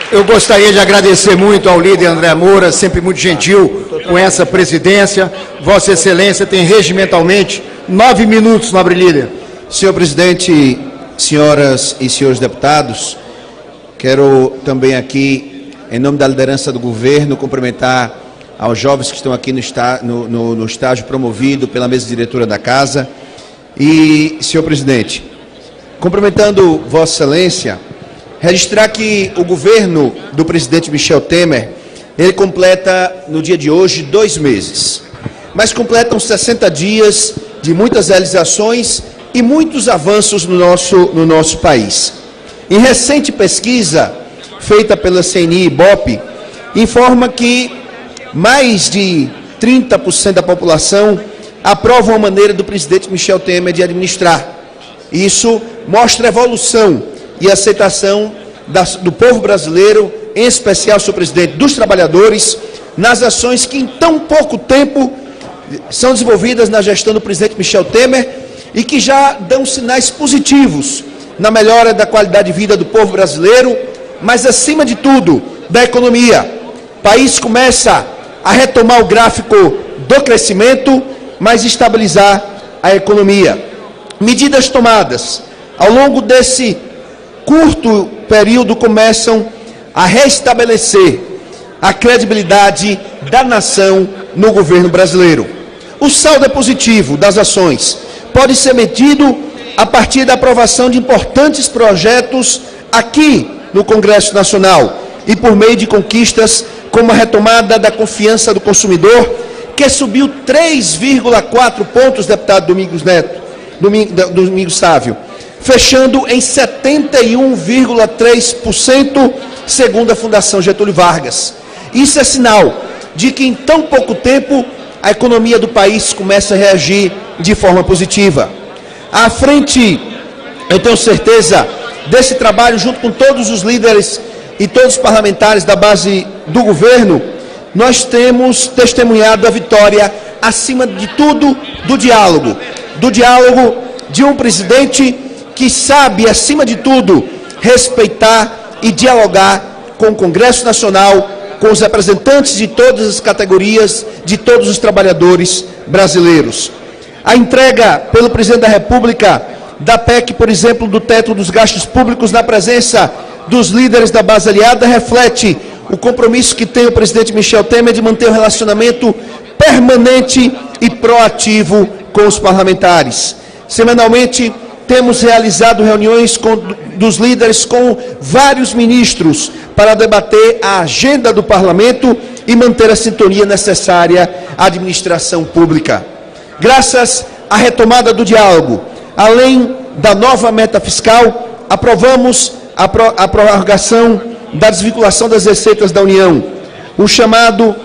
Eu gostaria de agradecer muito ao líder André Moura, sempre muito gentil com essa presidência. Vossa Excelência tem regimentalmente 9 minutos, nobre líder. Senhor presidente, senhoras e senhores deputados, quero também aqui, em nome da liderança do governo, cumprimentar aos jovens que estão aqui no estágio promovido pela mesa diretora da Casa. E, senhor presidente, cumprimentando Vossa Excelência, registrar que o governo do presidente Michel Temer, ele completa no dia de hoje 2 meses, mas completam 60 dias de muitas realizações e muitos avanços no nosso país. Em recente pesquisa feita pela CNI-Ibope, informa que mais de 30% da população aprovam a maneira do presidente Michel Temer de administrar. Isso mostra a evolução e aceitação do povo brasileiro, em especial, senhor presidente, dos trabalhadores, nas ações que em tão pouco tempo são desenvolvidas na gestão do presidente Michel Temer e que já dão sinais positivos na melhora da qualidade de vida do povo brasileiro, mas, acima de tudo, da economia. O país começa a retomar o gráfico do crescimento, mas estabilizar a economia. Medidas tomadas ao longo desse curto período começam a restabelecer a credibilidade da nação no governo brasileiro. O saldo é positivo das ações pode ser medido a partir da aprovação de importantes projetos aqui no Congresso Nacional e por meio de conquistas como a retomada da confiança do consumidor, que subiu 3,4 pontos, deputado Domingos Sávio, fechando em 71,3%, segundo a Fundação Getúlio Vargas. Isso é sinal de que em tão pouco tempo a economia do país começa a reagir de forma positiva. À frente, eu tenho certeza, desse trabalho, junto com todos os líderes e todos os parlamentares da base do governo, nós temos testemunhado a vitória, acima de tudo, do diálogo de um presidente que sabe, acima de tudo, respeitar e dialogar com o Congresso Nacional, com os representantes de todas as categorias, de todos os trabalhadores brasileiros. A entrega pelo presidente da República da PEC, por exemplo, do teto dos gastos públicos, na presença dos líderes da base aliada, reflete o compromisso que tem o presidente Michel Temer de manter um relacionamento permanente e proativo com os parlamentares. Semanalmente, temos realizado reuniões dos líderes com vários ministros para debater a agenda do parlamento e manter a sintonia necessária à administração pública. Graças à retomada do diálogo, além da nova meta fiscal, aprovamos a prorrogação da desvinculação das receitas da União. O chamado,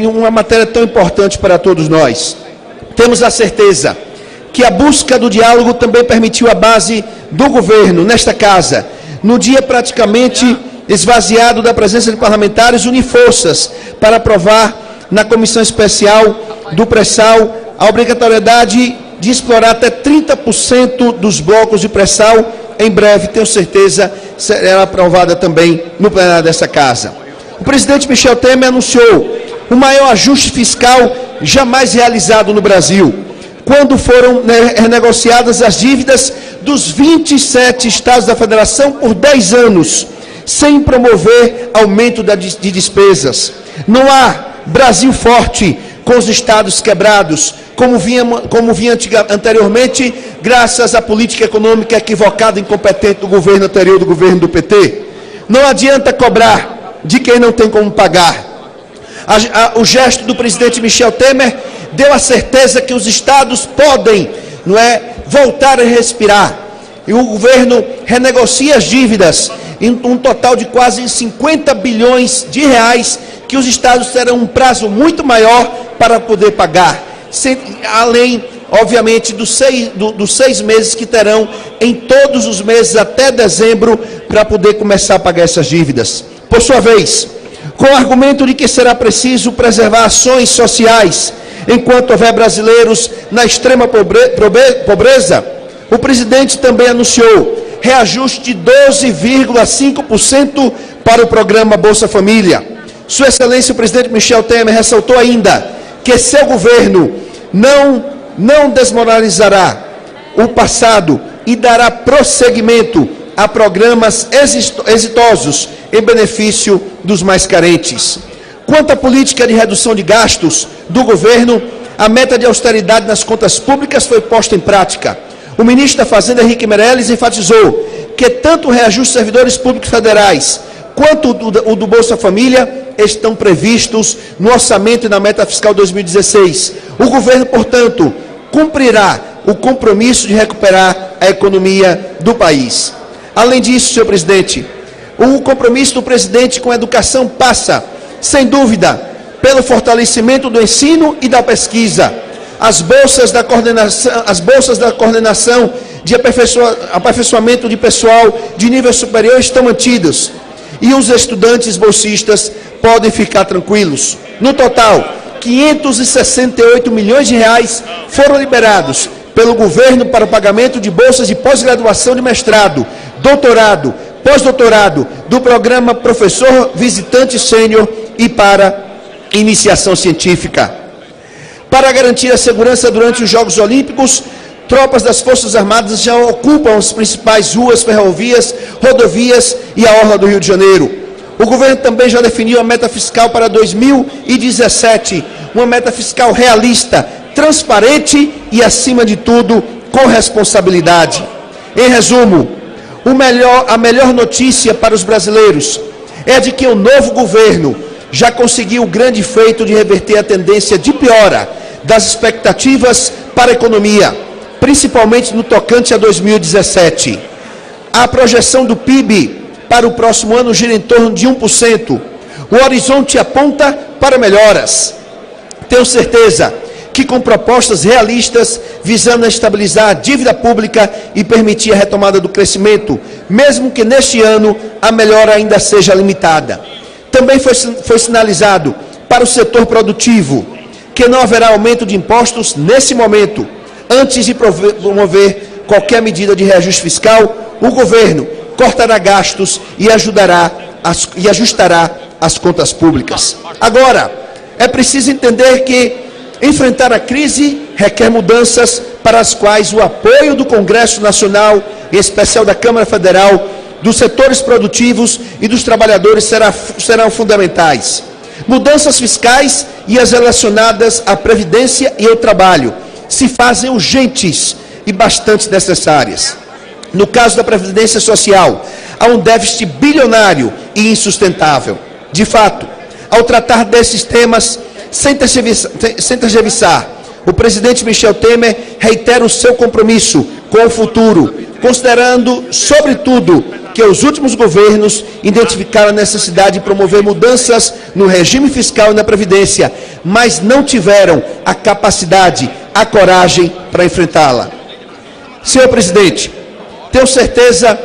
uma matéria tão importante para todos nós. Temos a certeza que a busca do diálogo também permitiu a base do governo, nesta casa, no dia praticamente esvaziado da presença de parlamentares, unir forças para aprovar na comissão especial do pré-sal a obrigatoriedade de explorar até 30% dos blocos de pré-sal. Em breve, tenho certeza, será aprovada também no plenário dessa casa. O presidente Michel Temer anunciou o maior ajuste fiscal jamais realizado no Brasil, quando foram renegociadas as dívidas dos 27 estados da federação por 10 anos, sem promover aumento de despesas. Não há Brasil forte com os estados quebrados, como vinha anteriormente, graças à política econômica equivocada e incompetente do governo anterior, do governo do PT. Não adianta cobrar de quem não tem como pagar. O gesto do presidente Michel Temer deu a certeza que os estados podem, voltar a respirar. E o governo renegocia as dívidas em um total de quase 50 bilhões de reais, que os estados terão um prazo muito maior para poder pagar, além, obviamente, dos 6 meses que terão em todos os meses até dezembro para poder começar a pagar essas dívidas. Por sua vez, com o argumento de que será preciso preservar ações sociais enquanto houver brasileiros na extrema pobreza, o presidente também anunciou reajuste de 12,5% para o programa Bolsa Família. Sua Excelência, o presidente Michel Temer, ressaltou ainda que seu governo não desmoralizará o passado e dará prosseguimento a programas exitosos em benefício dos mais carentes. Quanto à política de redução de gastos do governo, a meta de austeridade nas contas públicas foi posta em prática. O ministro da Fazenda, Henrique Meirelles, enfatizou que tanto o reajuste dos servidores públicos federais quanto o do Bolsa Família estão previstos no orçamento e na meta fiscal 2016. O governo, portanto, cumprirá o compromisso de recuperar a economia do país. Além disso, senhor presidente, o compromisso do presidente com a educação passa, sem dúvida, pelo fortalecimento do ensino e da pesquisa. As bolsas da coordenação de aperfeiçoamento de pessoal de nível superior estão mantidas e os estudantes bolsistas podem ficar tranquilos. No total, 568 milhões de reais foram liberados pelo governo para o pagamento de bolsas de pós-graduação de mestrado, doutorado, pós-doutorado do programa Professor Visitante Sênior e para iniciação científica. Para garantir a segurança durante os Jogos Olímpicos, tropas das Forças Armadas já ocupam as principais ruas, ferrovias, rodovias e a orla do Rio de Janeiro. O governo também já definiu a meta fiscal para 2017, uma meta fiscal realista, transparente e, acima de tudo, com responsabilidade. Em resumo, a melhor notícia para os brasileiros é de que o novo governo já conseguiu o grande feito de reverter a tendência de piora das expectativas para a economia, principalmente no tocante a 2017. A projeção do PIB para o próximo ano gira em torno de 1%. O horizonte aponta para melhoras. Tenho certeza que com propostas realistas, visando estabilizar a dívida pública e permitir a retomada do crescimento, mesmo que neste ano a melhora ainda seja limitada. Também foi sinalizado para o setor produtivo que não haverá aumento de impostos nesse momento. Antes de promover qualquer medida de reajuste fiscal, o governo cortará gastos e ajustará as contas públicas. Agora, é preciso entender que enfrentar a crise requer mudanças para as quais o apoio do Congresso Nacional, em especial da Câmara Federal, dos setores produtivos e dos trabalhadores serão fundamentais. Mudanças fiscais e as relacionadas à Previdência e ao trabalho se fazem urgentes e bastante necessárias. No caso da Previdência Social, há um déficit bilionário e insustentável. De fato, ao tratar desses temas, sem tergiversar, o presidente Michel Temer reitera o seu compromisso com o futuro, considerando, sobretudo, que os últimos governos identificaram a necessidade de promover mudanças no regime fiscal e na Previdência, mas não tiveram a capacidade, a coragem para enfrentá-la. Senhor presidente, tenho certeza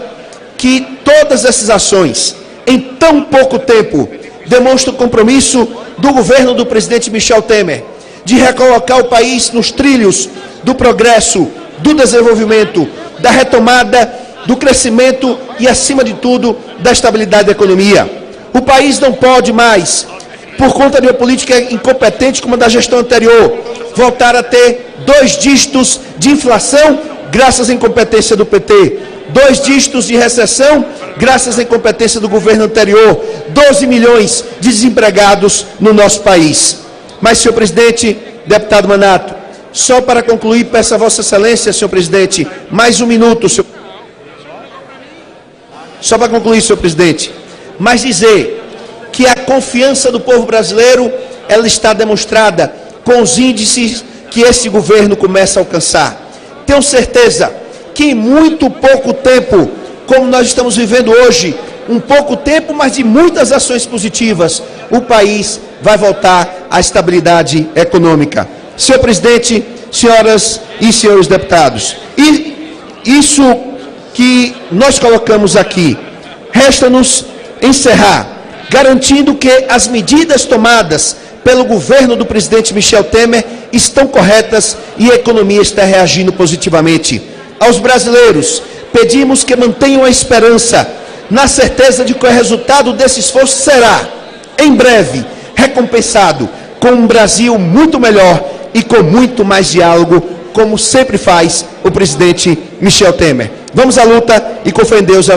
que todas essas ações, em tão pouco tempo, demonstram o compromisso do governo do presidente Michel Temer de recolocar o país nos trilhos do progresso, do desenvolvimento, da retomada, do crescimento e, acima de tudo, da estabilidade da economia. O país não pode mais, por conta de uma política incompetente como a da gestão anterior, voltar a ter 2 dígitos de inflação graças à incompetência do PT, 2 dígitos de recessão graças à incompetência do governo anterior, 12 milhões de desempregados no nosso país. Mas, senhor presidente, deputado Manato, só para concluir, peço a Vossa Excelência, senhor presidente, mais um minuto, senhor. Só para concluir, senhor presidente, mas dizer que a confiança do povo brasileiro, ela está demonstrada com os índices que esse governo começa a alcançar. Tenho certeza que em muito pouco tempo, como nós estamos vivendo hoje, um pouco tempo, mas de muitas ações positivas, o país vai voltar à estabilidade econômica. Senhor presidente, senhoras e senhores deputados, e isso que nós colocamos aqui, resta-nos encerrar, garantindo que as medidas tomadas pelo governo do presidente Michel Temer estão corretas e a economia está reagindo positivamente. Aos brasileiros, pedimos que mantenham a esperança, na certeza de que o resultado desse esforço será, em breve, recompensado com um Brasil muito melhor e com muito mais diálogo, como sempre faz o presidente Michel Temer. Vamos à luta e com fé em Deus